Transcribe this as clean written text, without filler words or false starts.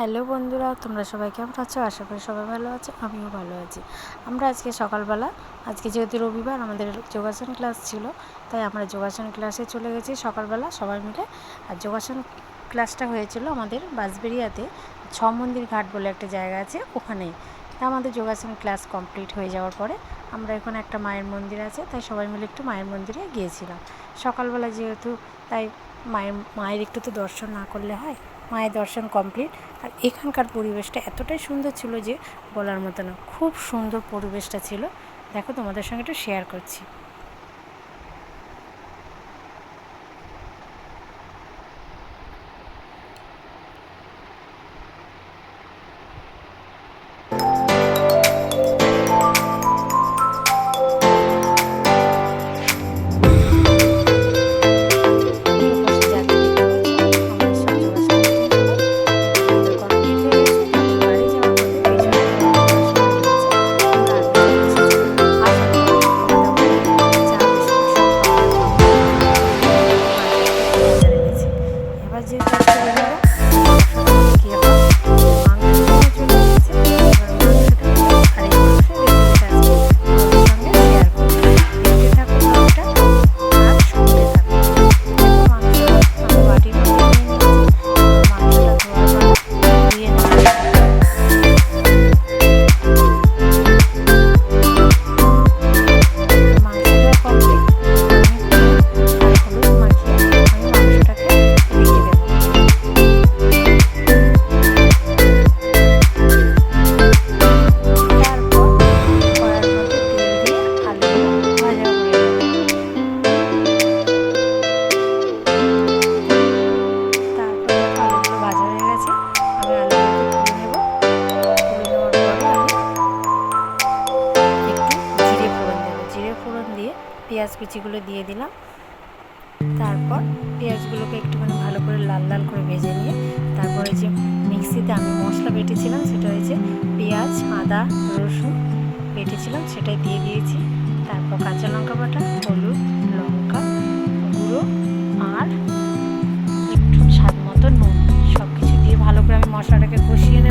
Hello বন্ধুরা, তোমরা সবাই কেমন আছো? আশা করি সবাই ভালো আছো, আমিও ভালো আছি। আমরা আজকে সকালবেলা, আজকে যেহেতু রবিবার, আমাদের যোগাসন ক্লাস ছিল, তাই আমরা যোগাসন ক্লাসে চলে গেছি সকালবেলা সবাই মিলে। আর যোগাসন ক্লাসটা হয়েছিল আমাদের বাঁশবেড়িয়াতে মন্দির ঘাট বলে একটা জায়গা আছে, ওখানেই। আমাদের যোগাসন ক্লাস কমপ্লিট হয়ে যাওয়ার পরে আমরা এখানে একটা মায়ের মন্দির আছে, তাই সবাই মিলে একটু মায়ের মন্দিরে গিয়েছিলাম সকালবেলা, যেহেতু তাই মায়ের একটু তো দর্শন না করলে হয়। মায়ের দর্শন কমপ্লিট। আর এখানকার পরিবেশটা এতটাই সুন্দর ছিল যে বলার মতো না, খুব সুন্দর পরিবেশটা ছিল। দেখো, তোমাদের সঙ্গে একটু শেয়ার করছি। পেঁয়াজ কুচিগুলো দিয়ে দিলাম। তারপর পেঁয়াজগুলোকে একটুখানি ভালো করে লাল লাল করে ভেজে নিয়ে তারপরে যে মিক্সিতে আমি মশলা বেটেছিলাম, সেটা হয়েছে পেঁয়াজ, আদা, রসুন বেটেছিলাম, সেটাই দিয়ে দিয়েছি। তারপর কাঁচা লঙ্কা বাটা, হলুদ, লঙ্কা গুঁড়ো আর একটু স্বাদ মতো নুন, সব কিছু দিয়ে ভালো করে আমি মশলাটাকে কষিয়ে নেব।